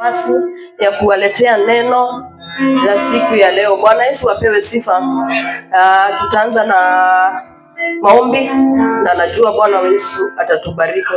nafasi ya kuwaletea neno la siku ya leo. Bwana Yesu apewe sifa. Tutaanza na maombi na najua Bwana Yesu atatubariki.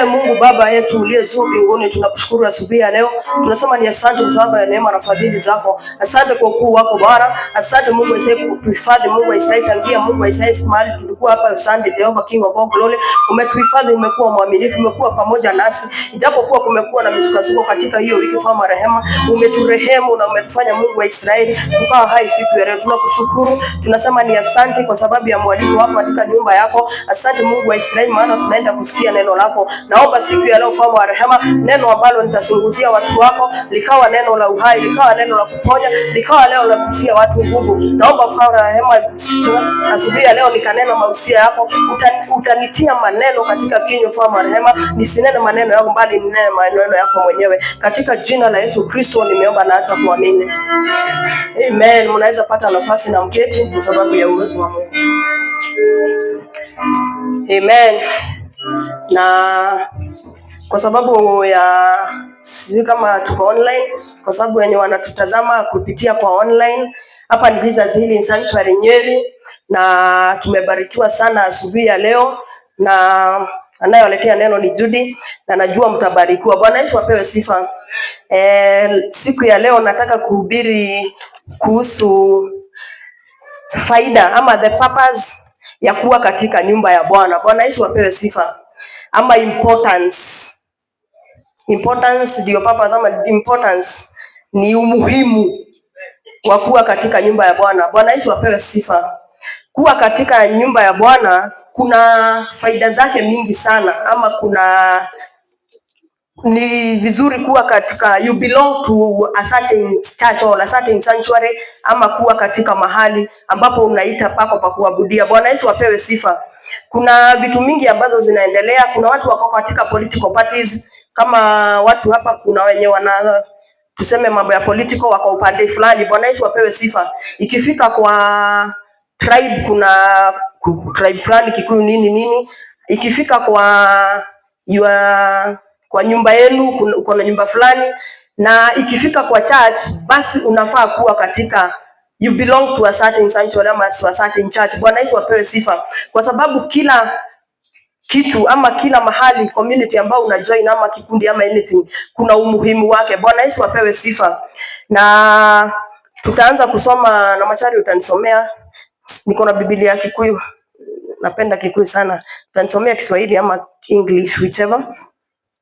Mungu Baba yetu uliye juu mbinguni, tunakushukuru asubuhi ya leo. Tunasema ni asante kwa sababu ya neema na fadhili zako. Asante kwa ukuu wako Bwana. Asante Mungu Israeli kutuhifadhi, Mungu Israeli tangia Mungu Israeli mahali tulikuwa hapa. Asante Jehova King of all glory. Umetuhifadhi, umekuwa mwaminifu, umekuwa pamoja nasi. Ijapokuwa kumekuwa na misukosuko katika hiyo wiki kwa rehema, umeturehemu na umetufanya Mungu wa Israeli tukawa hai siku ya leo. Tunakushukuru. Tunasema ni asante kwa sababu ya mwalimu wako katika nyumba yako. Asante Mungu wa Israeli, maana tunaenda kusikia neno lako. Naomba siku ya leo mfalme wa rehema, neno ambalo nitazungumzia watu wako likawa neno la uhai, likawa neno la kuponya, likawa leo la kutia watu nguvu. Naomba mfalme wa rehema, asubuhi ya leo nikanena mausia yako, utanitia maneno katika kinywa mfalme wa rehema, nisinene maneno yako bali ninene maneno yako mwenyewe. Katika jina la Yesu Kristo nimeomba na hata kuamini. Amen. Mnaweza pata nafasi na mketi kwa sababu ya uwepo wa Mungu. Amen. Na kwa sababu ya sisi kama tuko online, kwa sababu wenye wanatutazama kupitia kwa online, hapa ni Jesus Healing Sanctuary Nyeri, na tumebarikiwa sana asubuhi ya leo, na anayewaletea neno ni Judy, na najua mtabarikiwa. Bwana Yesu apewe sifa. Siku ya leo nataka kuhubiri kuhusu faida ama the purpose ya kuwa katika nyumba ya Bwana. Bwana Yesu apewe sifa. Ama importance ndio purpose, ama importance ni umuhimu wa kuwa katika nyumba ya Bwana. Bwana Yesu apewe sifa. Kuwa katika nyumba ya Bwana kuna faida zake mingi sana, ama ni vizuri kuwa katika, you belong to a certain church or a certain sanctuary, ama kuwa katika mahali ambapo unaita pako pa kuabudia. Bwana Yesu apewe sifa. Kuna vitu mingi ambazo zinaendelea. Kuna watu wako katika political parties, kama watu hapa, kuna wenye tuseme mambo ya political wako upande fulani. Bwana Yesu apewe sifa. Ikifika kwa tribe, kuna tribe fulani Kikuyu nini, ikifika kwa nyumba yenu, uko na nyumba fulani, na ikifika kwa church, basi unafaa kuwa katika, you belong to a certain sanctuary ama to a certain church. Bwana Yesu apewe sifa, kwa sababu kila kitu ama kila mahali, community ambao una join ama kikundi ama anything, kuna umuhimu wake. Bwana Yesu apewe sifa. Na tutaanza kusoma, na Machari utanisomea. Niko na Biblia ya Kikuyu, napenda Kikuyu sana. Utanisomea Kiswahili ama English, whichever,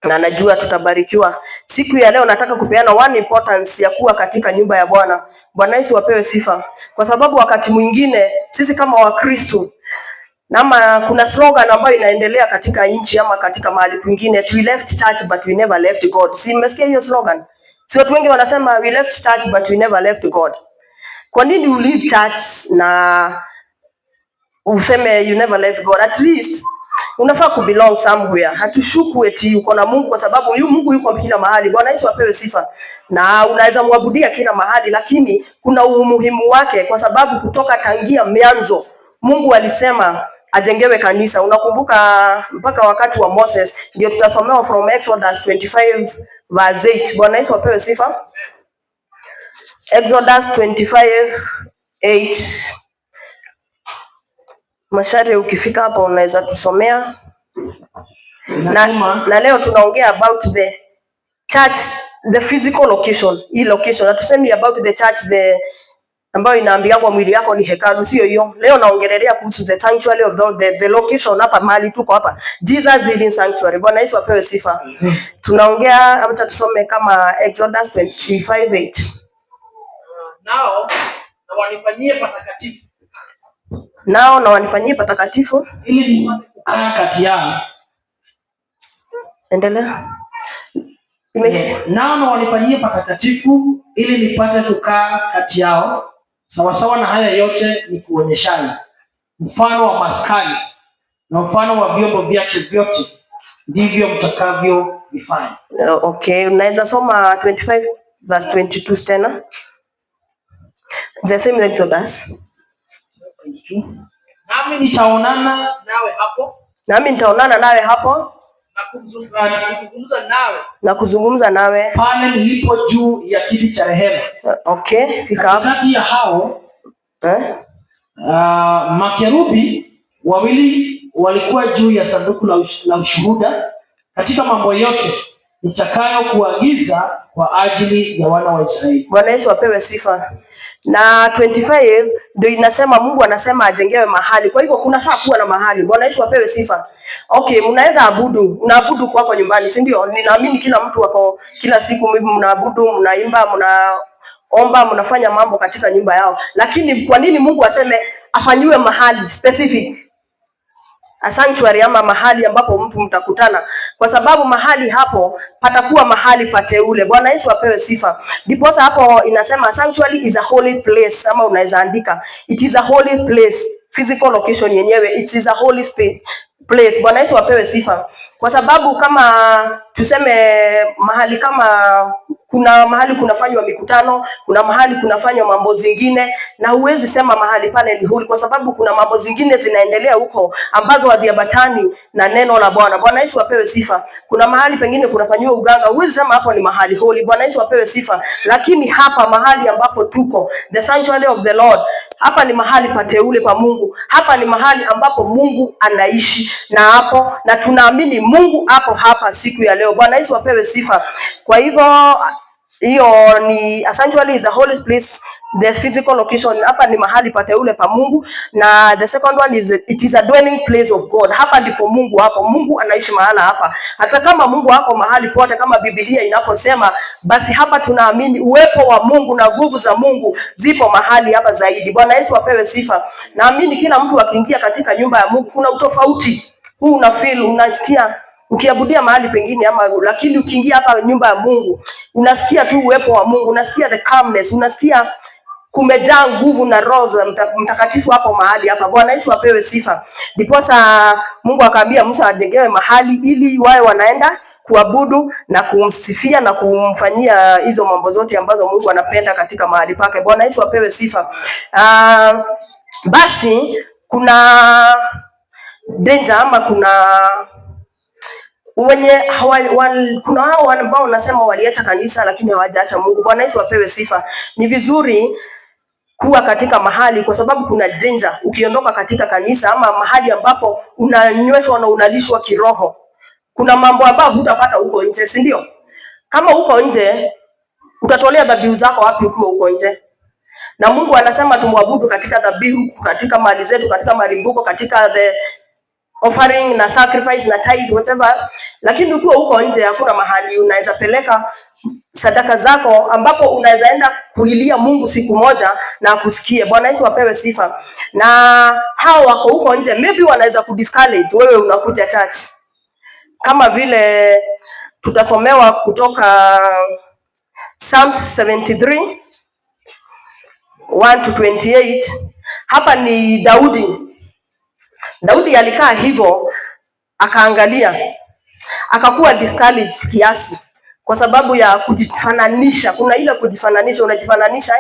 na najua tutabarikiwa. Siku ya leo nataka kupeana one importance ya kuwa katika nyumba ya Bwana. Bwana Yesu apewe sifa. Kwa sababu wakati mwingine sisi kama Wakristo, ama kuna slogan ambayo inaendelea katika nchi ama katika mahali kwingine, we left church but we never left God. Si mmesikia hiyo slogan? Si watu wengi wanasema we left church but we never left God. Kwa nini you leave church na useme you never left God? At least unafaa ku belong somewhere. Hatushuku eti uko na Mungu, kwa sababu Mungu yuko kila mahali. Bwana Yesu apewe sifa. Na unaweza muabudia kila mahali, lakini kuna umuhimu wake, kwa sababu kutoka tangia mwanzo Mungu alisema ajengewe kanisa. Unakumbuka mpaka wakati wa Moses, ndio tutasomewa from Exodus 25 verse 8. Bwana Yesu apewe sifa. Exodus 25:8. Mashari, ukifika hapa unaweza tusomea. Na leo tunaongea about the church, the physical location. Hii location, na tusemi about the church, ambayo inaambiwa mwili yako ni hekalu, sio hiyo. Leo naongelelea kuhusu the sanctuary of the location hapa mahali tuko hapa, Jesus Healing Sanctuary. Bwana Yesu apewe sifa. Tunaongea, acha tusome kama Exodus 25:8. Nao na wanifanyie patakatifu ili nipate kukaa kati yao. Endelea. Nao na wanifanyie patakatifu ili nipate kukaa kati yao. Sawasawa na haya yote ni kuonyeshana mfano wa maskani na mfano wa vyombo vyake vyote, ndivyo mtakavyo vifanya. Okay, unaweza soma 25 verse 22 tena. The same Exodus. Nami nitaonana nawe hapo. Nami nitaonana nawe hapo. na kuzungumza nawe pale nilipo juu ya kiti cha rehema. Okay, fika hapo. Kati ya hao makerubi wawili walikuwa juu ya sanduku la ushuhuda katika mambo yote nitakayo kuagiza kwa ajili ya wana wa Israeli. Bwana Yesu apewe sifa. Na 25 ndio inasema Mungu anasema ajengewe mahali. Kwa hivyo kunafaa kuwa na mahali. Bwana Yesu apewe sifa. Okay, mnaweza abudu. Unaabudu kwako nyumbani, si ndio? Ninaamini kila mtu wako kila siku mnaabudu, mnaimba, mnaomba, mnafanya mambo katika nyumba yao. Lakini kwa nini Mungu aseme afanyiwe mahali specific? A sanctuary ama mahali ambapo mtu mtakutana, kwa sababu mahali hapo patakuwa mahali pateule. Bwana Yesu apewe sifa. Ndipo hapo inasema sanctuary is a holy place, ama unaweza andika it is a holy place. Physical location yenyewe it is a holy place. Bwana Yesu apewe sifa, kwa sababu kama tuseme mahali kama kuna mahali kunafanywa mikutano, kuna mahali kunafanywa mambo zingine, na huwezi sema mahali pale ni holy, kwa sababu kuna mambo zingine zinaendelea huko ambazo haziambatani na neno la Bwana. Bwana Yesu apewe sifa. Kuna mahali pengine kunafanywa uganga, huwezi sema hapo ni mahali holy. Bwana Yesu apewe sifa. Lakini hapa mahali ambapo tuko, the sanctuary of the Lord, hapa ni mahali pateule pa Mungu. Hapa ni mahali ambapo Mungu anaishi na tunaamini Mungu hapo hapa siku ya leo. Bwana Yesu apewe sifa. Kwa hivyo hiyo ni sanctuary is a holy place, the physical location. Hapa ni mahali pateule pa Mungu, na the second one is it is a dwelling place of God. Hapa ndipo Mungu, hapo Mungu anaishi mahala hapa. Hata kama Mungu hako mahali pote kama Biblia inaposema, basi hapa tunaamini uwepo wa Mungu na nguvu za Mungu zipo mahali hapa zaidi. Bwana Yesu apewe sifa. Naamini kila mtu akiingia katika nyumba ya Mungu kuna utofauti. Huu una feel, unasikia ukiabudia mahali pengine ama, lakini ukiingia hapa nyumba ya Mungu unasikia tu uwepo wa Mungu, unasikia the calmness, unasikia kumejaa nguvu na roho za mtakatifu hapo mahali hapa. Bwana Yesu apewe sifa. Ndiposa Mungu akaambia Musa ajengewe mahali ili wawe wanaenda kuabudu na kumsifia na kumfanyia hizo mambo zote ambazo Mungu anapenda katika mahali pake. Bwana Yesu apewe sifa. Basi kuna danger ama kuna hao ambao wanasema waliacha kanisa lakini hawajaacha Mungu. Bwana Yesu apewe sifa. Ni vizuri kuwa katika mahali, kwa sababu kuna danger ukiondoka katika kanisa ama mahali ambapo unanyweshwa na unalishwa kiroho. Kuna mambo ambayo hutapata huko nje, si ndio? Kama uko nje utatolea dhabihu zako wapi huko nje? Na Mungu anasema tumwabudu katika dhabihu, katika mali zetu, katika malimbuko, katika the offering na sacrifice na tithe whatever. Lakini ukiwa huko nje hakuna mahali unaweza peleka sadaka zako ambapo unaweza enda kulilia Mungu siku moja na akusikie. Bwana Yesu apewe sifa. Na hao wako huko nje maybe wanaweza kudiscourage wewe unakuja church. Kama vile tutasomewa kutoka Psalms 73 1 to 28. Hapa ni Daudi alikaa hivyo, akaangalia, akakuwa discouraged kiasi kwa sababu ya kujifananisha. Kuna ile kujifananisha, unajifananisha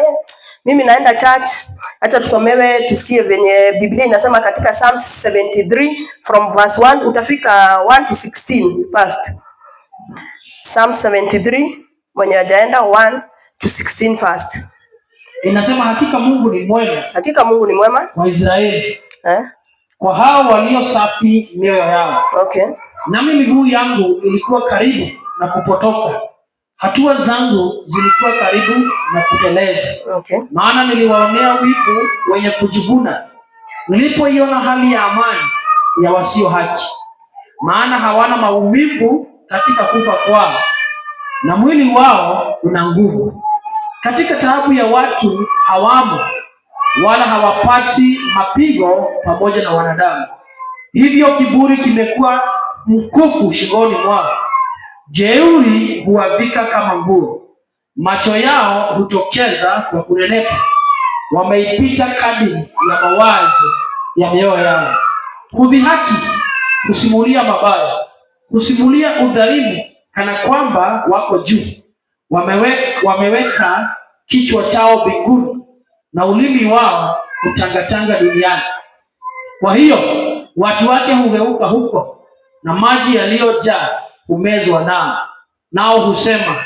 mimi naenda church. Acha tusomewe tusikie venye Biblia inasema katika Psalms 73 from verse 1 utafika 1 to 16 first. Psalms 73 mwenye hajaenda 1 to 16 first. Inasema hakika Mungu ni mwema. Hakika Mungu ni mwema wa Israeli. Kwa hao walio safi mioyo yao. Okay. Nami miguu yangu ilikuwa karibu na kupotoka, hatua zangu zilikuwa karibu na kuteleza. Okay. Maana niliwaonea wivu wenye kujivuna, nilipoiona hali ya amani ya wasio haki. Maana hawana maumivu katika kufa kwao, na mwili wao una nguvu. Katika taabu ya watu hawamo, wala hawapati mapigo pamoja na wanadamu. Hivyo kiburi kimekuwa mkufu shingoni mwao, jeuri huwavika kama nguo. Macho yao hutokeza kwa kunenepa, wameipita kadiri ya mawazo ya mioyo yao. Hudhihaki, husimulia mabaya, husimulia udhalimu kana kwamba wako juu. Wameweka kichwa chao mbinguni, na ulimi wao hutangatanga duniani. Kwa hiyo watu wake hugeuka huko, na maji yaliyojaa humezwa nao husema,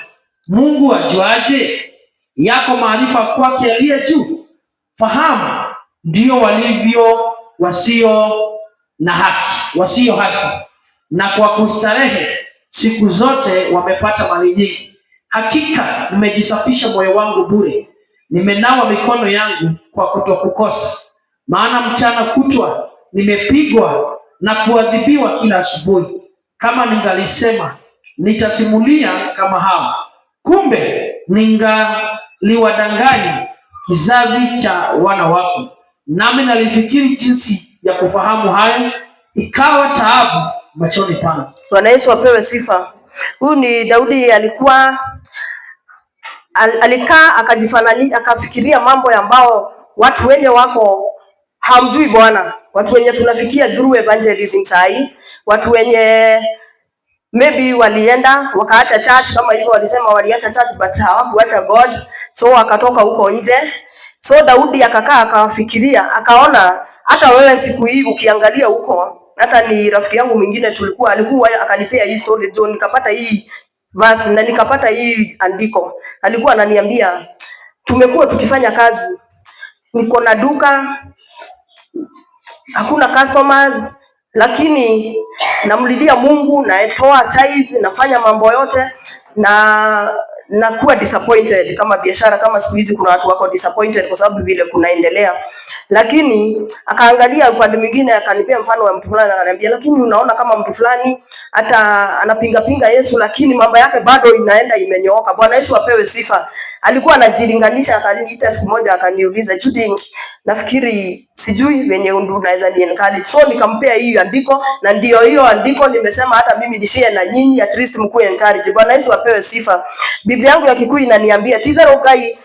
Mungu ajuaje? Yako maarifa kwake aliye juu. Fahamu ndio walivyo wasio haki, na kwa kustarehe siku zote wamepata mali nyingi. Hakika nimejisafisha moyo wangu bure, nimenawa mikono yangu kwa kutokukosa. Maana mchana kutwa nimepigwa na kuadhibiwa kila asubuhi. Kama ningalisema nitasimulia kama hawa, kumbe ningaliwadanganya kizazi cha wana wako. Nami nalifikiri jinsi ya kufahamu hayo, ikawa taabu machoni pangu. Bwana Yesu apewe sifa. Huyu ni Daudi, alikaa akafikiria mambo ambao watu wenye wako hamjui Bwana, watu wenye tunafikia through evangelism sahi, watu wenye maybe walienda wakaacha church, kama hivyo walisema waliacha church but hawakuacha God, so wakatoka huko nje. So Daudi akakaa akafikiria, akaona hata wewe siku hii ukiangalia huko, hata ni rafiki yangu mwingine alikuwa akanipea hii story John, nikapata hii verse na nikapata hii andiko. Alikuwa ananiambia tumekuwa tukifanya kazi, niko na duka, hakuna customers, lakini namlilia Mungu, naetoa tithe, nafanya mambo yote na kuwa disappointed kama biashara. Kama siku hizi kuna watu wako disappointed kwa sababu vile kunaendelea. Lakini akaangalia upande mwingine, akanipea mfano wa mtu fulani, ananiambia lakini unaona kama mtu fulani hata anapinga Yesu, lakini mambo yake bado inaenda imenyooka. Bwana Yesu apewe sifa. Alikuwa anajilinganisha, akaniita siku moja akaniuliza, Judy, nafikiri sijui venye unaweza ni encourage. So nikampea hii andiko, na ndio hiyo andiko nimesema hata mimi nishie na nyinyi, at least mkuu encourage. Bwana Yesu apewe sifa. Biblia yangu ya Kikuyu inaniambia tithero Ngai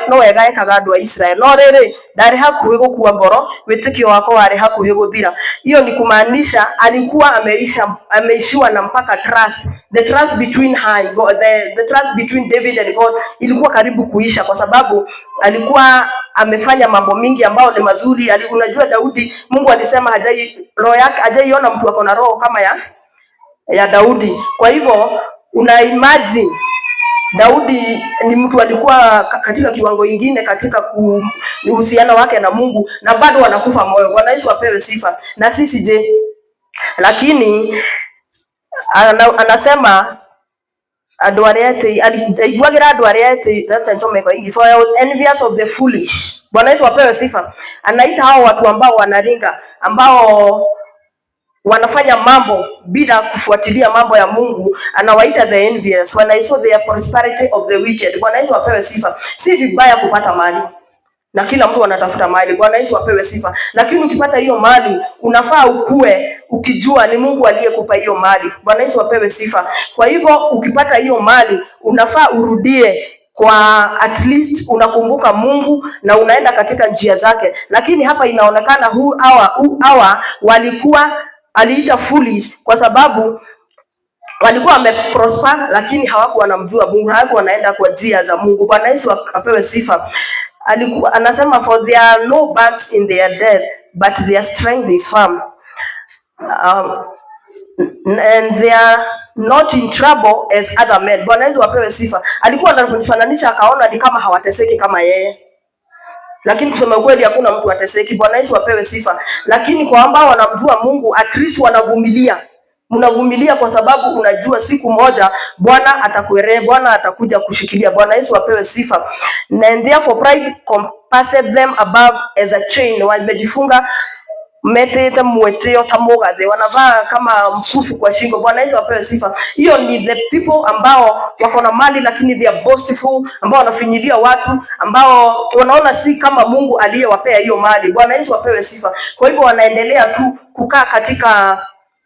no egae kagadwa Israel no rere ndari hakuhi gukua ngoro witikio wako wari hakuhi guthira. Hiyo ni kumaanisha alikuwa ameishiwa na mpaka trust, the trust between God, the trust between David and God ilikuwa karibu kuisha, kwa sababu alikuwa amefanya mambo mingi ambao ni mazuri. Unajua Daudi, Mungu alisema hajaiona mtu ako na roho kama ya Daudi. Kwa hivyo una imagine Daudi ni mtu alikuwa katika kiwango kingine katika uhusiano wake na Mungu, na bado wanakufa moyo. Bwana Yesu apewe sifa. Na sisi je? Lakini anasema adwariate aligwagira adwariate hata nisome kwa English, for I was envious of the foolish. Bwana Yesu apewe sifa. Anaita hao watu ambao wanaringa, ambao wanafanya mambo bila kufuatilia mambo ya Mungu, anawaita the envious. When I saw the prosperity of the wicked. Bwana Yesu apewe sifa. Si vibaya kupata mali, na kila mtu anatafuta mali. Bwana Yesu apewe sifa. Lakini ukipata hiyo mali, unafaa ukue ukijua ni Mungu aliyekupa hiyo mali. Bwana Yesu apewe sifa. Kwa hivyo ukipata hiyo mali, unafaa urudie kwa at least unakumbuka Mungu na unaenda katika njia zake. Lakini hapa inaonekana hawa walikuwa aliita foolish kwa sababu walikuwa wameprosper, lakini hawakuwa wanamjua Mungu, hawakuwa wanaenda kwa njia za Mungu. Bwana Yesu apewe sifa. Alikuwa anasema for there are no banks in their death, but their strength is firm, and they are not in trouble as other men. Bwana Yesu apewe sifa. Alikuwa anajifananisha, akaona ni kama hawateseki kama yeye, lakini kusema kweli hakuna mtu ateseki. Bwana Yesu apewe sifa. Lakini kwa ambao wanamjua Mungu, at least wanavumilia. Mnavumilia kwa sababu unajua siku moja Bwana atakuelea, Bwana atakuja kushikilia. Bwana Yesu apewe sifa. And therefore pride compasses them above as a chain. Wamejifunga metete mweteo tamogathe, wanavaa kama mkufu kwa shingo. Bwana Yesu apewe sifa. Hiyo ni the people ambao wako na mali lakini they are boastful, ambao wanafinyilia watu, ambao wanaona si kama Mungu aliyewapea hiyo mali. Bwana Yesu apewe sifa. Kwa hivyo wanaendelea tu kukaa katika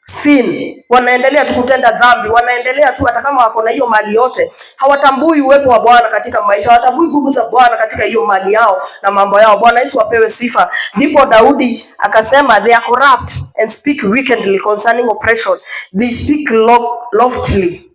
sin, wanaendelea tu kutenda dhambi, wanaendelea tu hata kama wako na hiyo mali yote, hawatambui uwepo wa Bwana katika maisha, hawatambui nguvu za Bwana katika hiyo mali yao na mambo yao. Bwana Yesu apewe sifa. Ndipo Daudi akasema they are corrupt and speak wickedly concerning oppression, they speak loftily.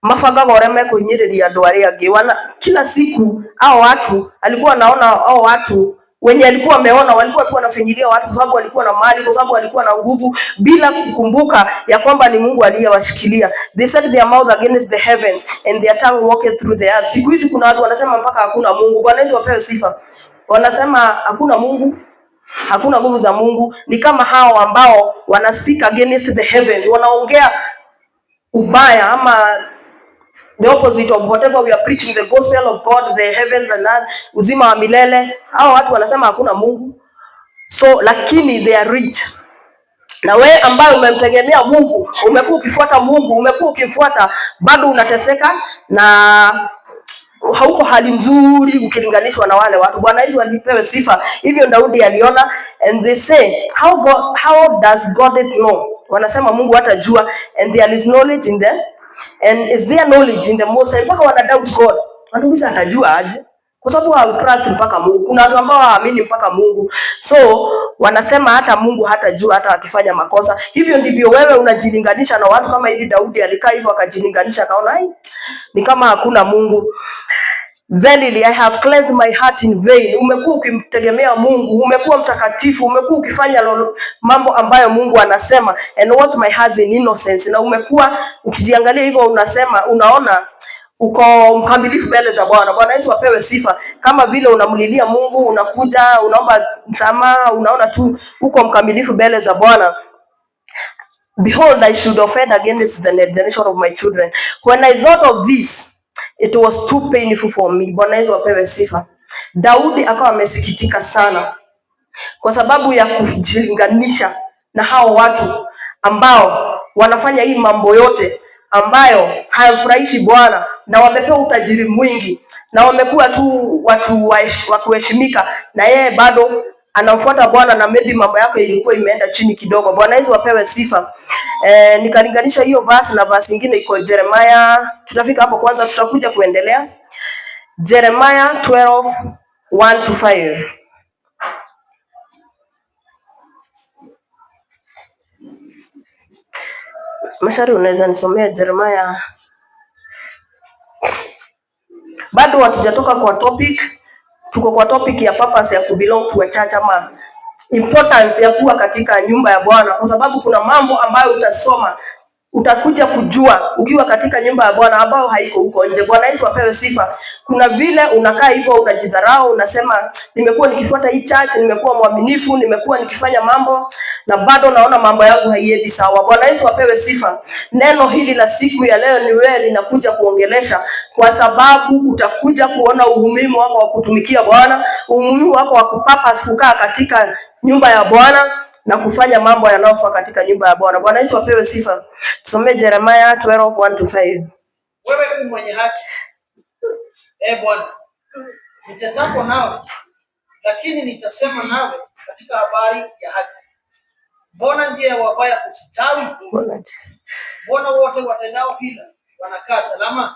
Mafaga goreme kunyiriria andũ arĩa angĩ. Kila siku hao watu alikuwa anaona hao watu wenye alikuwa ameona walikuwa tu wanafinyilia watu kwa sababu walikuwa na mali, kwa sababu walikuwa na nguvu, bila kukumbuka ya kwamba ni Mungu aliyewashikilia. They set their mouth against the heavens and their tongue walked through the earth. Siku hizi kuna watu wanasema mpaka hakuna Mungu. Bwana Yesu apewe sifa. Wanasema hakuna Mungu, hakuna nguvu za Mungu. Ni kama hao ambao wana speak against the heavens, wanaongea ubaya ama the opposite of whatever we are preaching, the gospel of God, the heavens and earth, uzima wa milele. Hao watu wanasema hakuna Mungu, so lakini they are rich. Na wewe ambaye umemtegemea Mungu, umekuwa ukifuata Mungu, umekuwa ukimfuata, bado unateseka na hauko hali nzuri ukilinganishwa na wale watu. Bwana Yesu alipewe sifa. Hivyo Daudi aliona, and they say how does God know? Wanasema Mungu hatajua, and there is knowledge in them, and is there knowledge in the Most High? Mpaka wana doubt God. Wanauliza atajua aje? Kwa sababu hawatrust mpaka Mungu. Kuna watu ambao hawaamini mpaka Mungu. So wanasema hata Mungu hatajua hata akifanya makosa. Hivyo ndivyo wewe unajilinganisha na watu kama hivi. Daudi alikaa hivyo akajilinganisha, akaona ni kama hakuna Mungu. Verily I have cleansed my heart in vain. Umekuwa ukimtegemea Mungu, umekuwa mtakatifu, umekuwa ukifanya mambo ambayo Mungu anasema, and what my heart in innocence. Na umekuwa ukijiangalia hivyo, unasema unaona uko mkamilifu mbele za Bwana. Bwana Yesu apewe sifa. Kama vile unamlilia Mungu, unakuja unaomba msamaha, unaona tu uko mkamilifu mbele za Bwana. Behold, I should offend against the generation of my children. When I thought of this, it was too painful for me. Bwana Yesu apewe sifa. Daudi akawa amesikitika sana kwa sababu ya kujilinganisha na hao watu ambao wanafanya hii mambo yote ambayo hayamfurahishi Bwana, na wamepewa utajiri mwingi na wamekuwa tu watu wa kuheshimika, na yeye bado anamfuata Bwana na maybe mambo yake ilikuwa imeenda chini kidogo. Bwana Yesu apewe sifa. Nikalinganisha hiyo verse na verse nyingine iko Jeremiah. Tutafika hapo kwanza, tutakuja kuendelea. Jeremiah 12:1-5. Mashari, unaweza nisomea Jeremiah? Bado hatujatoka kwa topic, tuko kwa topic ya purpose ya kubelong to a church, ama importance ya kuwa katika nyumba ya Bwana, kwa sababu kuna mambo ambayo utasoma utakuja kujua ukiwa katika nyumba ya Bwana ambao haiko huko nje. Bwana Yesu apewe sifa. Kuna vile unakaa hivyo unajidharau, unasema nimekuwa nikifuata hii church, nimekuwa mwaminifu, nimekuwa nikifanya mambo na bado naona mambo yangu haiendi sawa. Bwana Yesu apewe sifa. Neno hili la siku ya leo ni wewe linakuja kuongelesha, kwa sababu utakuja kuona umuhimu wako wa kutumikia Bwana, umuhimu wako wa kupapa kukaa katika nyumba ya Bwana na kufanya mambo yanayofaa katika nyumba ya Bwana. Bwana Yesu apewe sifa. Tusome Jeremiah 12:1-5. Wewe mwenye haki, Bwana, nitatapo nawe, lakini nitasema nawe katika habari ya haki. Mbona njia ya wabaya kusitawi? Mbona wote watendao hila wanakaa salama?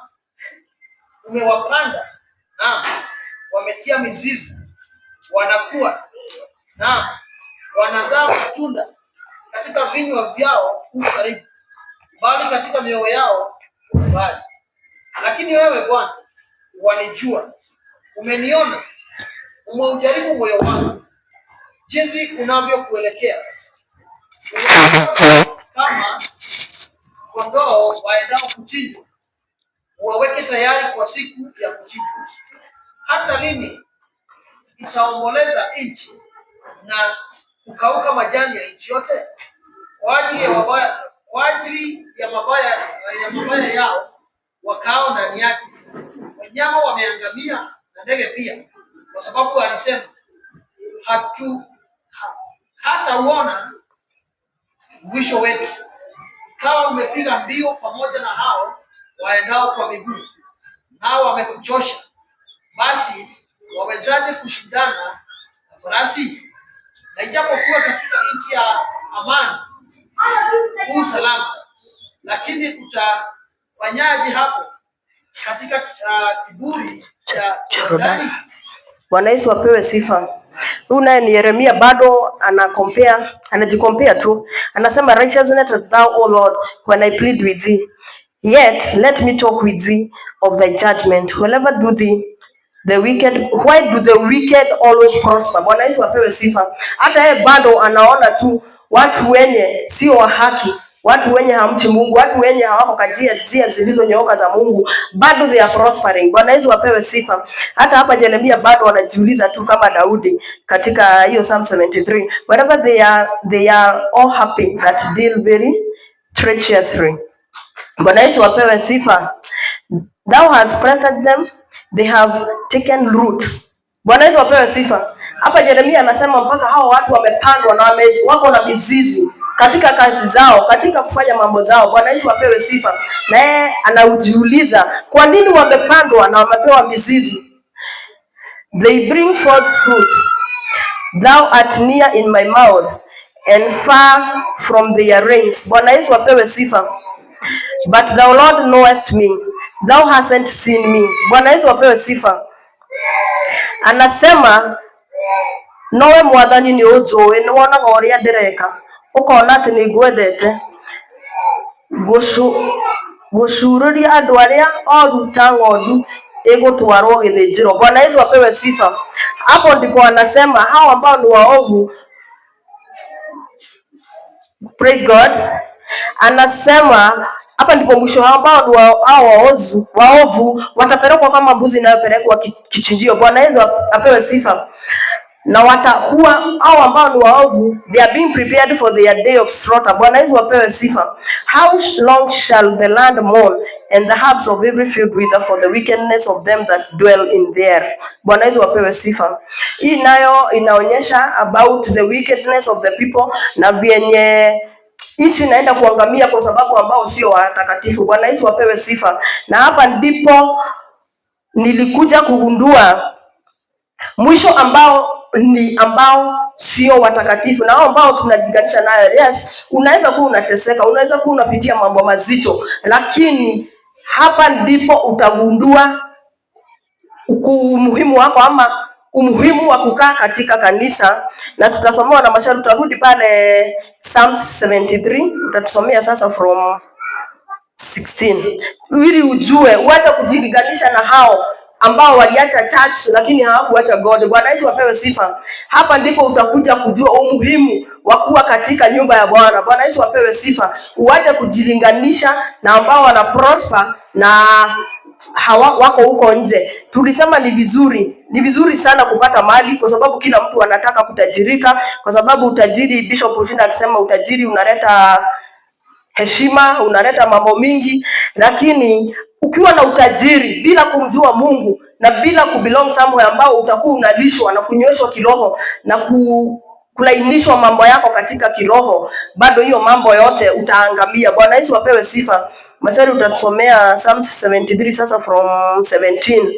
Umewapanda na wametia mizizi, wanakuwa na wanazaa matunda katika vinywa vyao karibu, bali katika mioyo yao mbali. Lakini wewe Bwana wanijua, umeniona, umeujaribu moyo wangu, jinsi unavyokuelekea. Kama kondoo waendao kuchinjwa, uwaweke tayari kwa siku ya kuchinjwa. Hata lini itaomboleza nchi na kukauka majani ya nchi yote? Kwa ajili ya mabaya yao wakao ndani yake. Wanyama wameangamia na ndege pia, kwa sababu alisema hatauona mwisho wetu. Ikawa umepiga mbio pamoja na hao waendao kwa miguu, nao wamekuchosha. Basi wawezaje kushindana na farasi? Na ijapokuwa katika nchi ya amani huu salama, lakini utafanyaje hapo katika kiburi cha Yordani? Bwana Yesu apewe sifa. Huyu naye ni Yeremia, bado anajikompea tu. Anasema, righteousness thou, O Lord, when I plead with thee. Yet let me talk with thee of thy judgment. Whoever do thee the wicked, why do the wicked always prosper? Bwana Yesu apewe sifa. Hata yeye bado anaona tu watu wenye sio wa haki, watu wenye hamchi Mungu, watu wenye hawako katika njia zilizonyooka za Mungu, bado they are prospering. Bwana Yesu apewe sifa. Hata hapa Yeremia bado wanajiuliza tu kama Daudi katika hiyo Psalm 73, wherever they are all happy that deal very treacherously. Bwana Yesu apewe sifa. Thou hast planted them, they have taken root. Bwana Yesu apewe sifa. Hapa Yeremia anasema mpaka hao watu wamepandwa na wako na mizizi katika kazi zao, katika kufanya mambo zao. Bwana Yesu apewe sifa. Na yeye anajiuliza kwa nini wamepandwa na wamepewa mizizi. They bring forth fruit. Thou art near in my mouth and far from their reins. Bwana Yesu apewe sifa. But thou Lord knowest me, thou hasn't seen me. Bwana Yesu apewe sifa. Anasema nowe mwathani ni unjũĩ, nĩ wonaga ũrĩa ndĩreka, ũkona atĩ nĩ ngwendete gũcurũria andũ arĩa oru ta ng'ondu ĩgũtwarwo gĩthĩnjĩro. Bwana Yesu apewe sifa. Hapo ndipo anasema hao ambao ni waovu, praise God, anasema hapa ndipo mwisho ambao waovu watapelekwa kama mbuzi inayopelekwa kichinjio. Bwana Yesu apewe sifa. Na watakuwa hao ambao ni waovu, they are being prepared for their day of slaughter. Bwana Yesu apewe sifa. How long shall the land mourn and the herbs of every field wither for the wickedness of them that dwell in there. Bwana Yesu apewe sifa. Hii nayo inaonyesha about the wickedness of the people na vyenye nchi inaenda kuangamia kwa sababu ambao sio watakatifu. Bwana Yesu apewe sifa. Na hapa ndipo nilikuja kugundua mwisho ambao sio watakatifu na ambao tunajiganisha nayo. Yes, unaweza kuwa unateseka, unaweza kuwa unapitia mambo mazito, lakini hapa ndipo utagundua umuhimu wako ama umuhimu wa kukaa katika kanisa. Na tutasomewa na Mashauri, tutarudi pale Psalms 73, utatusomea sasa from 16 ili ujue uache kujilinganisha na hao ambao waliacha church lakini hawakuacha God. Bwana Yesu apewe sifa. Hapa ndipo utakuja kujua umuhimu wa kuwa katika nyumba ya Bwana. Bwana Yesu apewe sifa. Uache kujilinganisha na ambao wana prosper na wako huko nje. Tulisema ni vizuri sana kupata mali kwa sababu kila mtu anataka kutajirika, kwa sababu utajiri, Bishop Ushinda akisema utajiri unaleta heshima, unaleta mambo mingi, lakini ukiwa na utajiri bila kumjua Mungu na bila kubelong somewhere ambao utakuwa unalishwa na kunyweshwa kiroho na kulainishwa mambo yako katika kiroho, bado hiyo mambo yote utaangamia. Bwana Yesu apewe sifa. Mashauri utatusomea Psalms 73 sasa from 17.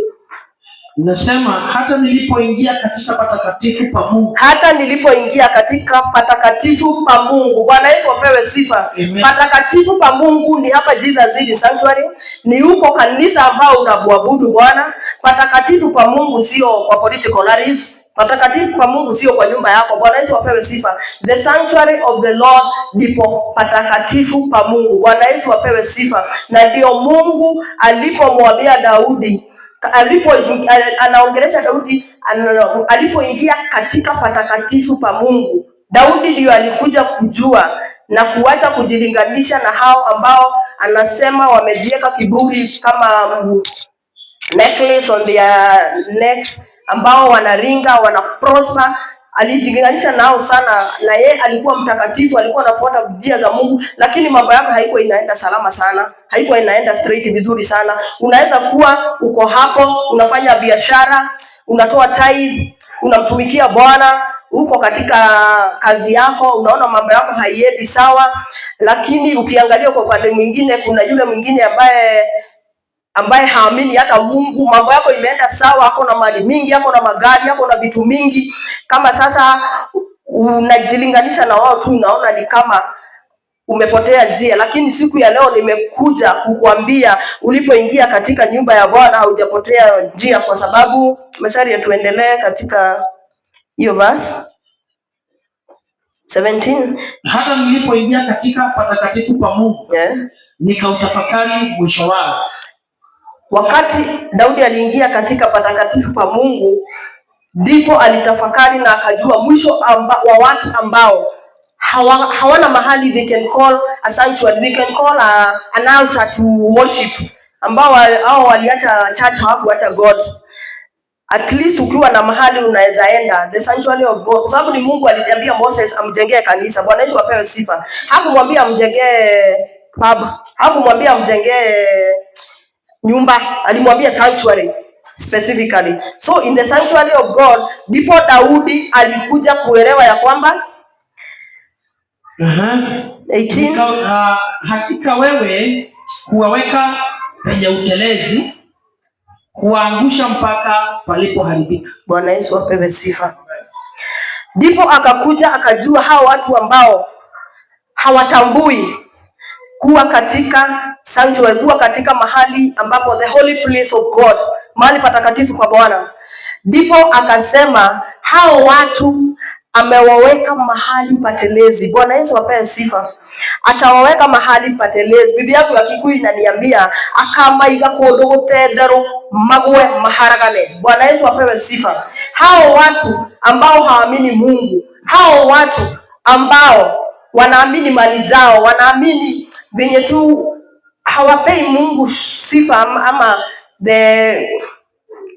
Unasema hata nilipoingia katika patakatifu pa Mungu. Hata nilipoingia katika patakatifu pa Mungu. Bwana Yesu apewe sifa. Amen. Patakatifu pa Mungu ni hapa Jesus City Sanctuary. Ni huko kanisa ambao unabuabudu Bwana. Patakatifu pa Mungu sio kwa political rallies. Patakatifu pa Mungu sio kwa nyumba yako. Bwana Yesu apewe sifa. The sanctuary of the Lord ndipo patakatifu pa Mungu. Bwana Yesu apewe sifa. Na ndio Mungu alipomwambia Daudi, anaongelesha Daudi alipoingia katika patakatifu pa Mungu. Daudi ndio alikuja kujua na kuacha kujilinganisha na hao ambao anasema wamejiweka kiburi kama necklace on their necks, ambao wanaringa, wana prosper. Alijilinganisha nao sana, na yeye alikuwa mtakatifu, alikuwa anafuata njia za Mungu, lakini mambo yako haikuwa inaenda salama sana, haikuwa inaenda straight vizuri sana. Unaweza kuwa uko hapo unafanya biashara, unatoa tithe, unamtumikia Bwana, uko katika kazi yako, unaona mambo yako haiendi sawa, lakini ukiangalia kwa upande mwingine kuna yule mwingine ambaye haamini hata Mungu, mambo yako imeenda sawa, ako na mali mingi, ako na magari, ako na vitu mingi. Kama sasa unajilinganisha na wao tu, unaona ni kama umepotea njia, lakini siku ya leo nimekuja kukuambia ulipoingia katika nyumba ya Bwana haujapotea njia, kwa sababu Methali, tuendelee katika hiyo verse 17. Hata nilipoingia katika patakatifu pa Mungu, nikautafakari mwisho wao. Wakati Daudi aliingia katika patakatifu pa Mungu, ndipo alitafakari na akajua mwisho wa watu ambao hawana mahali they can call a sanctuary, they can call an altar to worship, ambao hao waliacha church, hawakuacha God. At least ukiwa na mahali unaweza enda, the sanctuary of God, kwa sababu ni Mungu aliambia Moses amjengee kanisa. Bwana Yesu apewe sifa. Hakumwambia amjengee pub, hakumwambia amjengee nyumba, alimwambia sanctuary specifically. So in the sanctuary of God ndipo Daudi alikuja kuelewa ya kwamba 18 hakika wewe huwaweka penye utelezi, huangusha mpaka palipoharibika. Bwana Yesu apewe sifa. Ndipo akakuja akajua hao watu ambao hawatambui kuwa katika sanctuary, kuwa katika mahali ambapo the holy place of God, mahali patakatifu kwa Bwana. Ndipo akasema hao watu amewaweka mahali patelezi. Bwana Yesu apewe sifa. Atawaweka mahali patelezi. Bibi yangu ya Kikuyu inaniambia akamaiga kundu gutendero magwe maharagane. Bwana Yesu apewe sifa. Hao watu ambao hawaamini Mungu, hao watu ambao wanaamini mali zao, wanaamini venye tu, hawapei Mungu sifa ama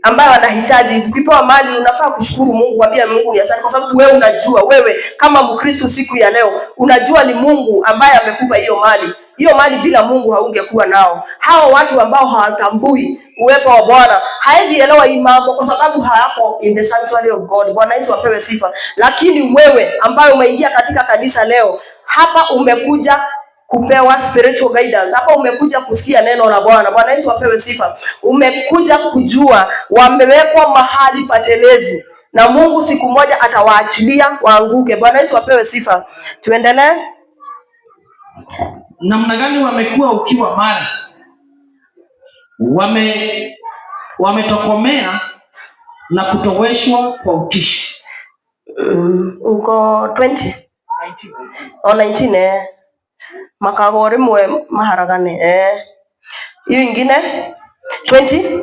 ambayo wanahitaji. Ukipewa mali unafaa kushukuru Mungu, mwambie Mungu ni asante, kwa sababu wewe unajua, wewe kama Mkristo siku ya leo unajua ni Mungu ambaye amekupa hiyo mali. Hiyo mali bila Mungu haungekuwa nao. Hao watu ambao hawatambui uwepo wa Bwana haezi elewa hii mambo, kwa sababu hayako in the sanctuary of God. Bwana Yesu apewe sifa. Lakini wewe ambaye umeingia katika kanisa leo, hapa umekuja kupewa spiritual guidance. Hapa umekuja kusikia neno la Bwana. Bwana Yesu apewe sifa. Umekuja kujua wamewekwa mahali patelezi na Mungu siku moja atawaachilia waanguke. Bwana Yesu apewe sifa. Tuendelee. Namna gani wamekuwa ukiwa mara wametokomea na kutoweshwa kwa utishi. Uko 20 au 19 makagore mwe maharagane hiyo ingine 20.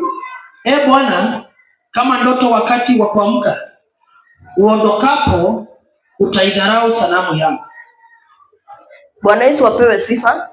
Bwana, kama ndoto wakati wa kuamka, uondokapo utaidharau sanamu yangu. Bwana Yesu apewe sifa.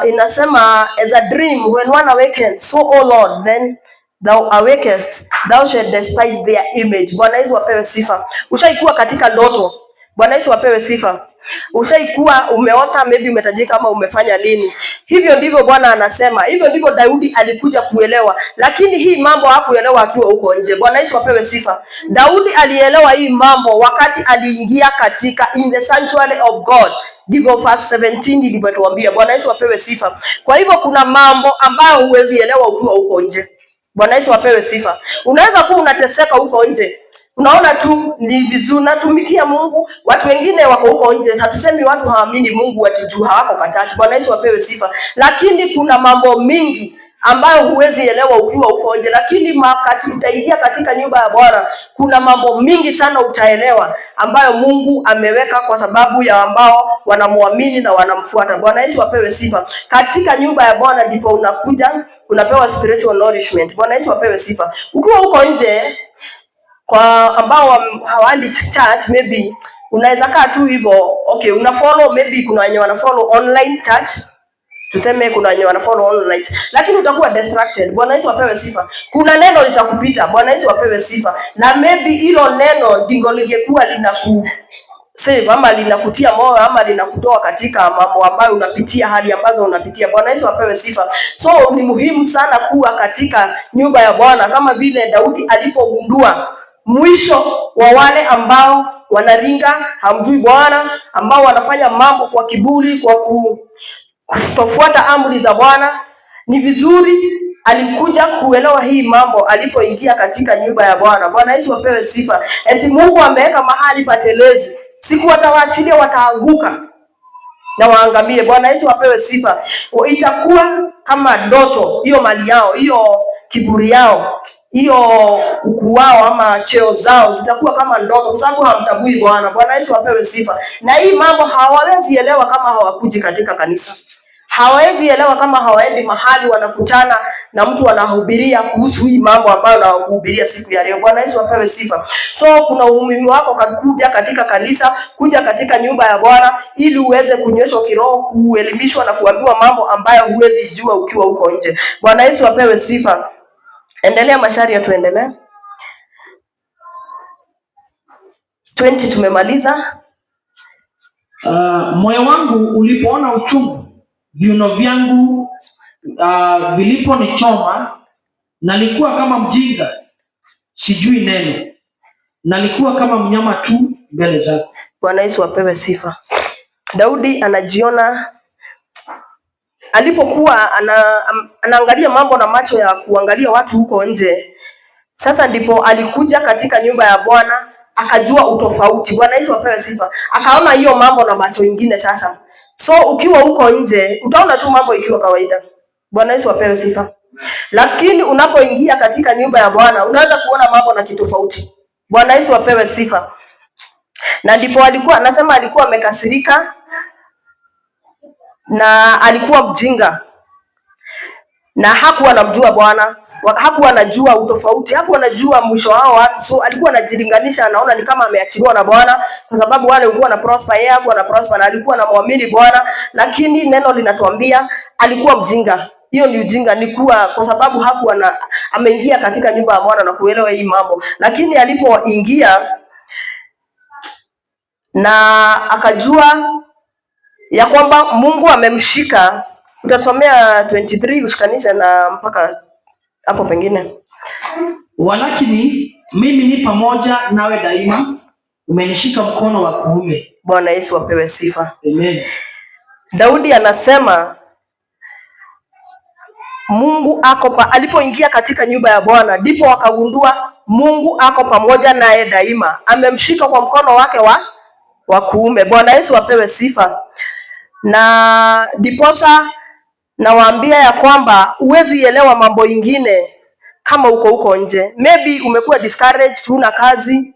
Inasema as a dream when one awakens, so O Lord then thou awakest, thou shalt despise their image. Bwana Yesu apewe sifa. Ushaikuwa katika ndoto. Bwana Yesu apewe sifa. Ushaikuwa umeota, maybe umetajika kama umefanya lini. Hivyo ndivyo Bwana anasema. Hivyo ndivyo Daudi alikuja kuelewa. Lakini hii mambo hakuelewa akiwa huko nje. Bwana Yesu apewe sifa. Daudi alielewa hii mambo wakati aliingia katika in the sanctuary of God. Ndivyo verse 17 ilivyotuambia. Bwana Yesu apewe sifa. Kwa hivyo kuna mambo ambayo huwezi elewa ukiwa huko nje. Bwana Yesu apewe sifa. Unaweza kuwa unateseka huko nje, unaona tu ni vizuri natumikia Mungu. Watu wengine wako huko nje, hatusemi watu hawaamini Mungu watijua hawako katatu. Bwana Yesu apewe sifa. Lakini kuna mambo mingi ambayo huwezi elewa ukiwa huko nje, lakini wakati utaingia katika nyumba ya Bwana kuna mambo mingi sana utaelewa ambayo Mungu ameweka kwa sababu ya ambao wanamwamini na wanamfuata. Bwana Yesu apewe sifa. Katika nyumba ya Bwana ndipo unakuja unapewa spiritual nourishment. Bwana Yesu apewe sifa. Ukiwa huko nje, kwa ambao hawaendi church, maybe unaweza kaa tu hivyo, okay, una follow, maybe kuna wenye wana follow online church, tuseme kuna wenye wana follow online, lakini utakuwa distracted. Bwana Yesu apewe sifa. Kuna neno litakupita. Bwana Yesu apewe sifa. Na maybe hilo neno ndilo lingekuwa save ama linakutia moyo ama linakutoa katika mambo ambayo unapitia, hali ambazo unapitia. Bwana Yesu apewe sifa. So ni muhimu sana kuwa katika nyumba ya Bwana, kama vile Daudi alipogundua mwisho wa wale ambao wanaringa, hamjui Bwana, ambao wanafanya mambo kwa kiburi, kwa kutofuata amri za Bwana. Ni vizuri alikuja kuelewa hii mambo alipoingia katika nyumba ya Bwana. Bwana Yesu apewe sifa. Eti Mungu ameweka mahali patelezi, siku watawaachilia wataanguka na waangamie. Bwana Yesu apewe sifa. Itakuwa kama ndoto, hiyo mali yao, hiyo kiburi yao, hiyo ukuu wao ama cheo zao zitakuwa kama ndoto, kwa sababu hawamtambui Bwana. Bwana Yesu apewe sifa. Na hii mambo hawawezi elewa kama hawakuji katika kanisa. hawezi elewa kama hawaendi mahali wanakutana na mtu anahubiria kuhusu hii mambo ambayo nahubiria siku ya leo. Bwana Yesu apewe sifa. So kuna umuhimu wako kuja katika kanisa, kuja katika nyumba ya Bwana ili uweze kunyweshwa kiroho, kuelimishwa na kuambiwa mambo ambayo huwezi jua ukiwa huko nje. Bwana Yesu apewe sifa. Endelea Masharia, tuendelee. 20 tumemaliza. Moyo wangu ulipoona uchungu, viuno vyangu viliponichoma, nalikuwa kama mjinga, sijui neno, nalikuwa kama mnyama tu mbele zako. Bwana Yesu apewe sifa. Daudi anajiona alipokuwa anaangalia mambo na macho ya kuangalia watu huko nje. Sasa ndipo alikuja katika nyumba ya Bwana akajua utofauti. Bwana Yesu apewe sifa. Akaona hiyo mambo na macho mengine sasa. So ukiwa huko nje utaona tu mambo ikiwa kawaida. Bwana Yesu apewe sifa. Lakini unapoingia katika nyumba ya Bwana unaweza kuona mambo na kitofauti. Bwana Yesu apewe sifa. Na ndipo alikuwa amekasirika na alikuwa mjinga na hakuwa anamjua Bwana, hakuwa anajua utofauti, hakuwa anajua mwisho wao watu. So alikuwa anajilinganisha, anaona ni kama ameachiliwa na Bwana kwa sababu wale walikuwa na prosper, yeye hakuwa na prosper, na alikuwa anamwamini Bwana. Lakini neno linatuambia alikuwa mjinga. Hiyo ni ujinga, ni kwa sababu hakuwa ameingia katika nyumba ya Bwana na kuelewa hii mambo. Lakini alipoingia na akajua ya kwamba Mungu amemshika. Utasomea 23 ushikanisha na mpaka hapo pengine. Walakini mimi ni pamoja nawe daima, umenishika mkono wa kuume. Bwana Yesu apewe sifa. Amen. Daudi anasema Mungu alipoingia katika nyumba ya Bwana ndipo akagundua Mungu ako pamoja naye daima, amemshika kwa mkono wake wa kuume. Bwana Yesu apewe sifa. Na diposa nawaambia ya kwamba huwezi elewa mambo ingine kama huko nje. Maybe umekuwa discouraged, huna kazi,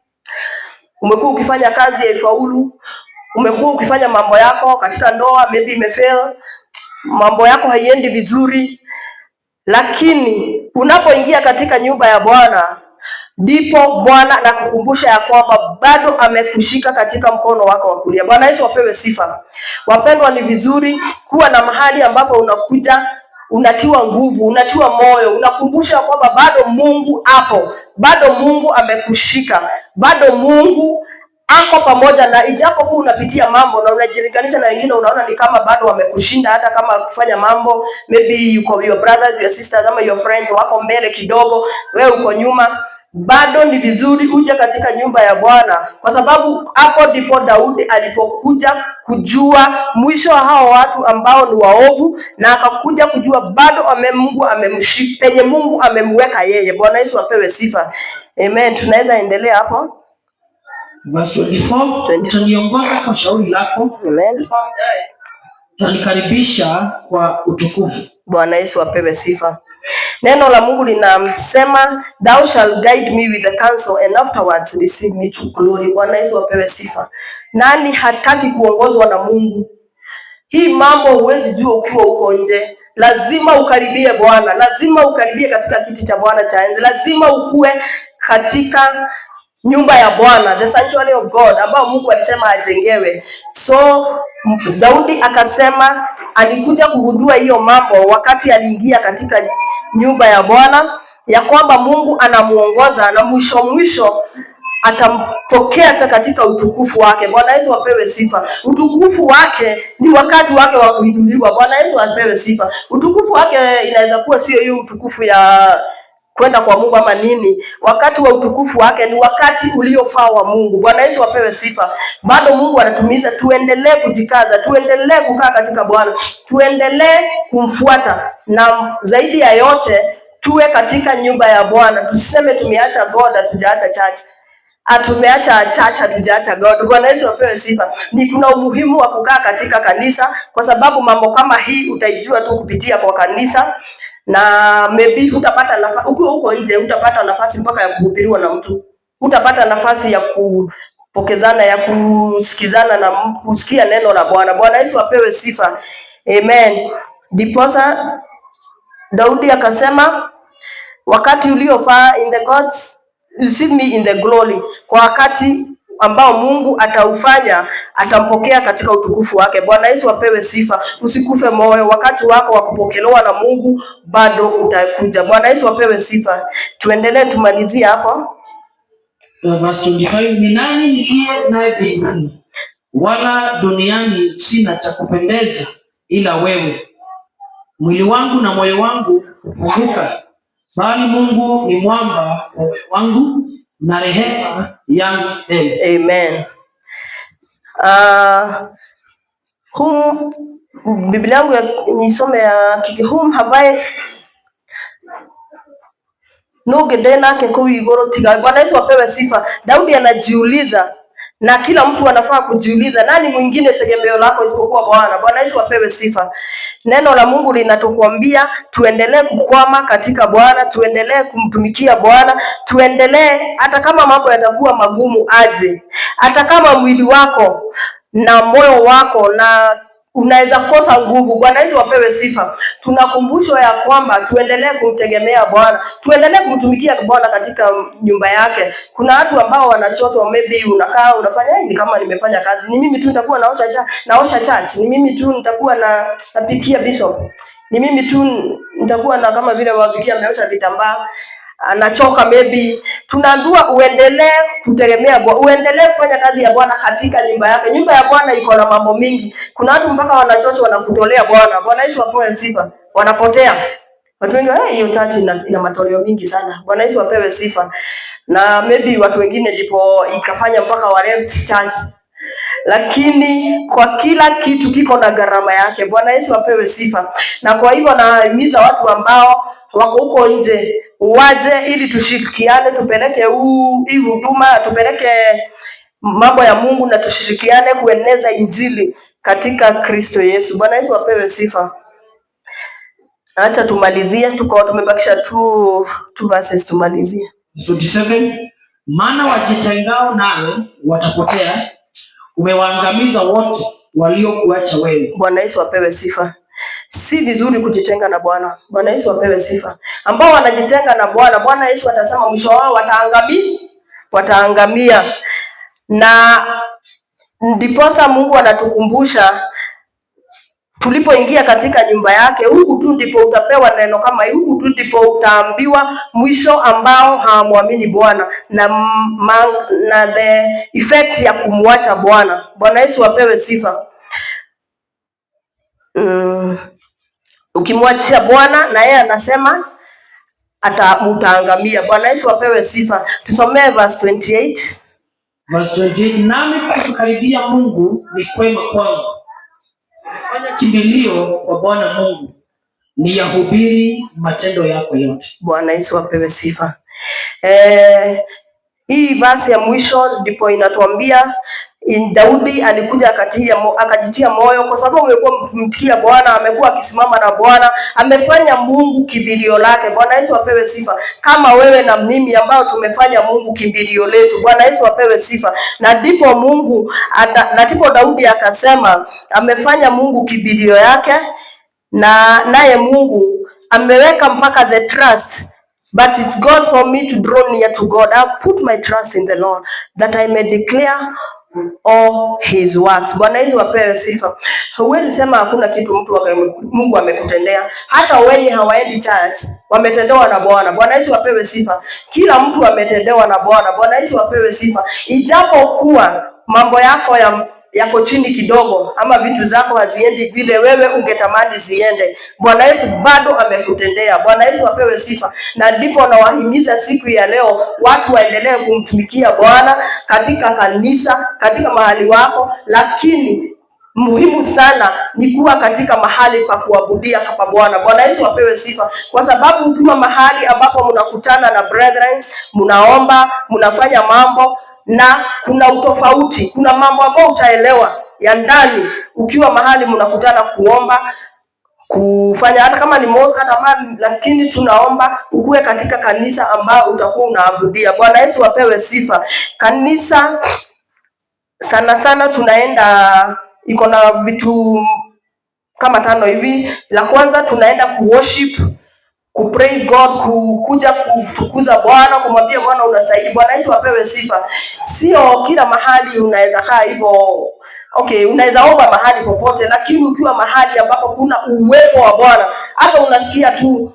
umekuwa ukifanya kazi haifaulu, umekuwa ukifanya mambo yako katika ndoa, maybe imefail, mambo yako haiendi vizuri. Lakini unapoingia katika nyumba ya Bwana ndipo Bwana anakukumbusha ya kwamba bado amekushika katika mkono wako wa kulia. Bwana Yesu apewe sifa. Wapendwa, ni vizuri kuwa na mahali ambapo unakuja, unatiwa nguvu, unatiwa moyo, unakumbusha kwamba bado Mungu hapo, bado Mungu amekushika, bado Mungu ako pamoja na ijapokuwa unapitia mambo na unajilinganisha na wengine, unaona ni kama bado wamekushinda, hata kama kufanya mambo, maybe your brothers, your sisters, ama your friends wako mbele kidogo, wewe uko nyuma. Bado ni vizuri uje katika nyumba ya Bwana, kwa sababu hapo ndipo Daudi alipokuja kujua mwisho wa hao watu ambao ni waovu, na akakuja kujua bado Mungu amemshika, penye Mungu amemweka yeye. Bwana Yesu apewe sifa. Amen. Tunaweza endelea hapo. Verse 24, utaniongoza kwa shauri lako. Amen. Utanikaribisha kwa utukufu. Bwana Yesu apewe sifa. Neno la Mungu linasema thou shall guide me with the counsel and afterwards receive me to glory. Bwana Yesu apewe sifa. Nani hataki kuongozwa na Mungu? Hii mambo huwezi jua ukiwa uko nje. Lazima ukaribie Bwana, lazima ukaribie katika kiti cha Bwana cha enzi, lazima ukue katika nyumba ya Bwana, the sanctuary of God, ambao Mungu alisema ajengewe. So Daudi akasema alikuja kugundua hiyo mambo wakati aliingia katika nyumba ya Bwana, ya kwamba Mungu anamuongoza na mwisho atampokea katika utukufu wake. Bwana Yesu apewe sifa. Utukufu wake ni wakati wake wa kuinuliwa. Bwana Yesu apewe sifa. Utukufu wake inaweza kuwa sio hiyo utukufu ya kwenda kwa Mungu ama nini. Wakati wa utukufu wake ni wakati uliofaa wa Mungu. Bwana Yesu apewe sifa. Bado Mungu anatumiza tuendelee kujikaza, tuendelee kukaa katika Bwana, tuendelee kumfuata, na zaidi ya yote tuwe katika nyumba ya Bwana. Tuseme tumeacha God, hatujaacha church. Tumeacha church, hatujaacha God. Bwana Yesu apewe sifa. Ni kuna umuhimu wa kukaa katika kanisa, kwa sababu mambo kama hii utaijua tu kupitia kwa kanisa. Na maybe hutapata nafasi ukiwa huko nje, hutapata nafasi mpaka ya kuhubiriwa na mtu, hutapata nafasi ya kupokezana, ya kusikizana na kusikia neno la Bwana. Bwana Yesu apewe sifa. Amen. Ndiposa Daudi akasema, wakati uliofaa in the gods, receive me in the glory, kwa wakati ambao Mungu ataufanya, atampokea katika utukufu wake. Bwana Yesu apewe sifa. Usikufe moyo, wakati wako wa kupokelewa na Mungu bado utakuja. Bwana Yesu apewe sifa. Tuendelee, tumalizie hapo. Verse 25, ni nani niliye naye mbinguni, wala duniani sina cha kupendeza ila wewe. Mwili wangu na moyo wangu hupunguka, bali Mungu ni mwamba wa moyo wangu na rehema yangu. Amen. Biblia yangu nisome ya whom have I nake kuigoro tiga. Bwana Yesu apewe sifa. Daudi anajiuliza, na kila mtu anafaa kujiuliza, nani mwingine tegemeo lako isipokuwa Bwana? Bwana Yesu apewe sifa. Neno la Mungu linatukwambia tuendelee kukwama katika Bwana, tuendelee kumtumikia Bwana, tuendelee hata kama mambo yatakuwa magumu aje, hata kama mwili wako na moyo wako na unaweza kosa nguvu. Bwana Yesu apewe sifa. Tunakumbushwa ya kwamba tuendelee kumtegemea Bwana, tuendelee kumtumikia Bwana katika nyumba yake. Kuna watu ambao wanachotwa, maybe unakaa unafanya ni kama nimefanya kazi, ni mimi tu nitakuwa naosha church, ni mimi tu nitakuwa napikia bishop, ni mimi tu nitakuwa na kama vile wapikia ameosha vitambaa, anachoka maybe. Tunaambiwa uendelee kutegemea Bwana, uendelee kufanya kazi ya Bwana katika nyumba yake. Nyumba ya Bwana iko na mambo mingi. Kuna watu mpaka wanachocho wanakutolea Bwana. Bwana Yesu apewe sifa. Wanapotea watu wengi, hiyo church ina matoleo mingi sana. Bwana Yesu apewe sifa. Na maybe watu wengine ndipo ikafanya mpaka wa left church. Lakini kwa kila kitu kiko na gharama yake. Bwana Yesu apewe sifa. Na kwa hivyo nahimiza watu ambao wako huko nje waje, ili tushirikiane, tupeleke hii huduma, tupeleke mambo ya Mungu na tushirikiane kueneza injili katika Kristo Yesu. Bwana Yesu apewe sifa. Acha tumalizie, tumebakisha two verses tumalizie. 27, maana wajitengao nawe watapotea, umewaangamiza wote waliokuacha wewe. Bwana Yesu apewe sifa. Si vizuri kujitenga na Bwana. Bwana Yesu apewe sifa. Ambao wanajitenga na Bwana, Bwana Yesu atasema mwisho wao wataangamia. Na ndiposa Mungu anatukumbusha tulipoingia katika nyumba yake, huku tu ndipo utapewa neno kama hii, huku tu ndipo utaambiwa mwisho ambao hawamwamini Bwana na the effect ya kumwacha Bwana. Bwana Yesu apewe sifa. Ukimwachia Bwana na yeye anasema utaangamia. Bwana Yesu apewe sifa. Tusomee verse 28. Verse 28, nami kukaribia Mungu ni kwema kwangu, fanya kimbilio kwa Bwana Mungu, ni yahubiri matendo yako yote. Bwana Yesu apewe sifa. Hii verse ya mwisho ndipo inatuambia Daudi alikuja akajitia moyo kwa sababu amekuwa mkia Bwana, amekuwa akisimama na Bwana, amefanya Mungu kimbilio lake. Bwana Yesu apewe sifa. Kama wewe na mimi ambao tumefanya Mungu kimbilio letu. Bwana Yesu apewe sifa. Na ndipo Daudi akasema amefanya Mungu kimbilio yake, na naye Mungu ameweka mpaka the trust. But it's God for me to draw near to God. I put my trust in the Lord that I may declare all his works. Bwana Yesu apewe sifa. Huwezi sema hakuna kitu Mungu amekutendea. Hata wenye hawaendi church wametendewa na Bwana. Bwana Yesu apewe sifa. Kila mtu ametendewa na Bwana. Bwana Yesu apewe sifa. Ijapokuwa mambo yako yako chini kidogo, ama vitu zako haziendi vile wewe ungetamani ziende, Bwana Yesu bado amekutendea. Bwana Yesu apewe sifa. Na ndipo nawahimiza siku ya leo watu waendelee kumtumikia Bwana katika kanisa, katika mahali wako, lakini muhimu sana ni kuwa katika mahali pa kuabudia kwa Bwana. Bwana Yesu apewe sifa. Kwa sababu ukiwa mahali ambapo mnakutana na brethren, mnaomba, mnafanya mambo na kuna utofauti, kuna mambo ambayo utaelewa ya ndani ukiwa mahali mnakutana kuomba, kufanya hata kama ni moja tamani, lakini tunaomba ukue katika kanisa ambao utakuwa unaabudia. Bwana Yesu apewe sifa. Kanisa sana sana tunaenda iko na vitu kama 5 hivi. La kwanza tunaenda worship, praise God, kuja kutukuza Bwana, kumwambia Bwana unastahili. Bwana Yesu apewe sifa. Sio kila mahali unaweza kaa hivyo. Okay, unaweza omba mahali popote, lakini ukiwa mahali ambapo kuna uwepo wa Bwana, hata unasikia tu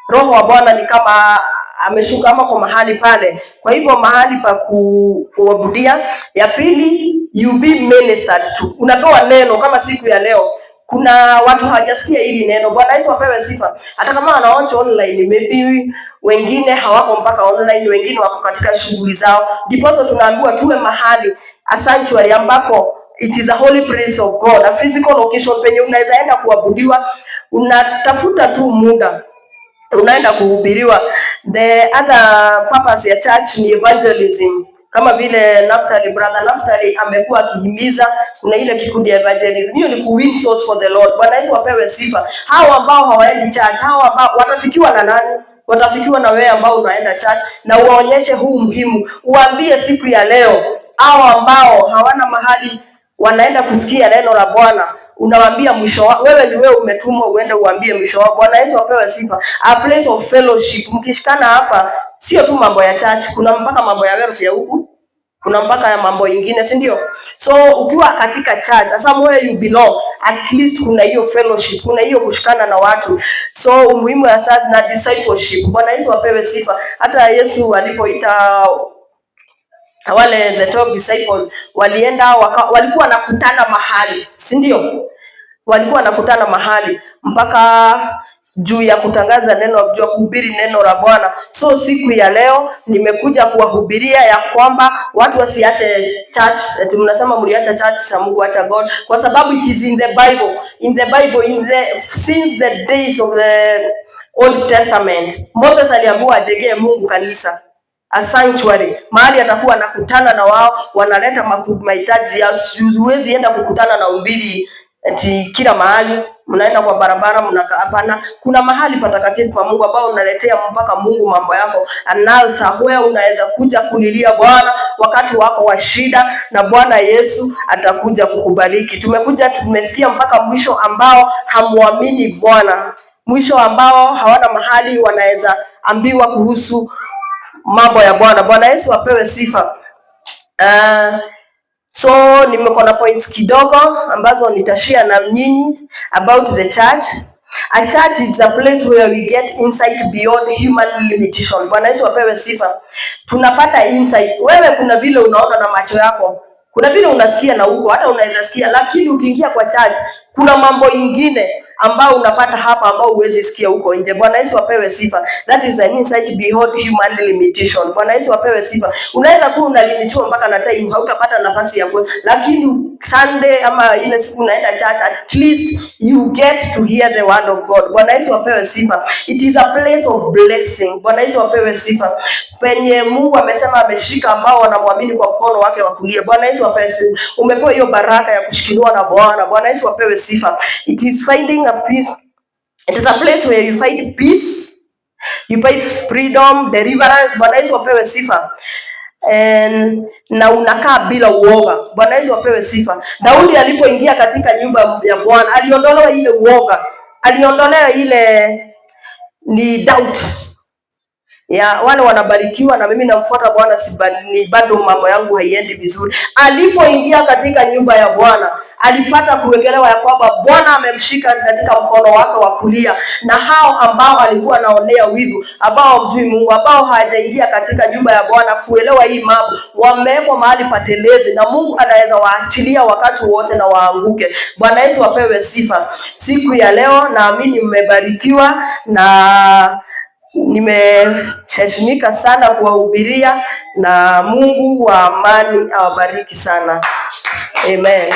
Roho wa Bwana ni kama ameshuka ama kwa mahali pale. Kwa hivyo mahali pa kuabudia. Ya pili, you be ministered to. Unatoa neno kama siku ya leo. Kuna watu hawajasikia hili neno. Bwana Yesu apewe sifa. Hata kama wanaocha online, maybe wengine hawako mpaka online, wengine wako katika shughuli zao. Ndipo tunaambiwa tuwe mahali, a sanctuary, ambako it is a holy place of God, a physical location penye unaweza enda kuabudiwa. Unatafuta tu muda, unaenda kuhubiriwa. The other purpose ya church ni evangelism. Kama vile brother Naftali amekuwa akihimiza, kuna ile kikundi ya evangelism. Hiyo ni win souls for the Lord. Bwana Yesu apewe sifa. Hao ambao hawaendi church, hao ambao watafikiwa na nani? Watafikiwa na wewe ambao unaenda church, na uwaonyeshe huu muhimu. Uambie siku ya leo, hao ambao hawana mahali wanaenda kusikia neno la Bwana, unawaambia mwisho wao. Wewe ni wewe umetumwa uende uambie mwisho wao. Bwana Yesu apewe sifa. A place of fellowship. Mkishikana hapa sio tu mambo ya church, kuna mpaka mambo ya welfare huku, kuna mpaka ya mambo mengine, si ndio? So ukiwa katika church, somewhere you belong, at least kuna hiyo fellowship, kuna hiyo kushikana na watu. So umuhimu ya church na discipleship. Bwana Yesu apewe sifa. Hata Yesu alipoita wale the 12 disciples, walienda walikuwa nakutana mahali, si ndio? Walikuwa wanakutana mahali mpaka juu ya kutangaza neno, juu ya kuhubiri neno la Bwana. So siku ya leo nimekuja kuwahubiria ya kwamba watu wasiache church. Tunasema mliacha church sa Mungu acha God, kwa sababu it is in the Bible. In the Bible, since the days of the Old Testament, Moses aliambiwa ajengee Mungu kanisa, a sanctuary, mahali atakuwa anakutana na wao, wanaleta mahitaji ya. Huwezi enda kukutana na umbili eti kila mahali mnaenda kwa barabara mnakaa. Hapana, kuna mahali patakatifu kwa Mungu ambao unaletea mpaka Mungu mambo yako, analta wewe unaweza kuja kulilia Bwana wakati wako wa shida, na Bwana Yesu atakuja kukubariki. Tumesikia mpaka mwisho ambao hamuamini Bwana, mwisho ambao hawana mahali wanaweza ambiwa kuhusu mambo ya Bwana. Bwana Yesu apewe sifa. So nimekuwa na points kidogo ambazo nitashare na nyinyi about the church. A church is a place where we get insight beyond human limitation. Bwana Yesu apewe sifa. Tunapata insight. Wewe kuna vile unaona na macho yako, kuna vile unasikia na huko, hata unaweza sikia, lakini ukiingia kwa church kuna mambo ingine ambao unapata hapa ambao huwezi sikia huko nje. Bwana Yesu apewe sifa. That is an insight beyond human limitation. Bwana Yesu apewe sifa. Unaweza kuwa unalimitiwa mpaka na time, hautapata nafasi ya kwenda, lakini Sunday ama ile siku unaenda church, at least you get to hear the word of God. Bwana Yesu apewe sifa. It is a place of blessing. Bwana Yesu apewe sifa. Penye Mungu amesema ameshika ambao wanamwamini kwa mkono wake wa kulia. Bwana Yesu apewe sifa. Umepewa hiyo baraka ya kushikiliwa na Bwana. Bwana Yesu apewe sifa. It is finding a peace. It is a place where you find peace, you find freedom, deliverance. Bwana Yesu apewe sifa. Na unakaa bila uoga. Bwana Yesu apewe sifa. Daudi alipoingia katika nyumba ya Bwana, aliondolewa ile uoga, aliondolewa ile ni doubt ya wale wanabarikiwa na mimi namfuata Bwana, ni bado mambo yangu haiendi vizuri. Alipoingia katika nyumba ya Bwana, alipata kuwekelewa ya kwamba Bwana amemshika katika mkono wake wa kulia, na hao ambao alikuwa naonea wivu, ambao mjui Mungu, ambao hawajaingia katika nyumba ya Bwana kuelewa hii mambo, wamewekwa mahali patelezi, na Mungu anaweza waachilia wakati wote na waanguke. Bwana Yesu apewe sifa. Siku ya leo naamini mmebarikiwa na nimeheshimika sana kuwahubiria, na Mungu wa amani awabariki sana. Amen.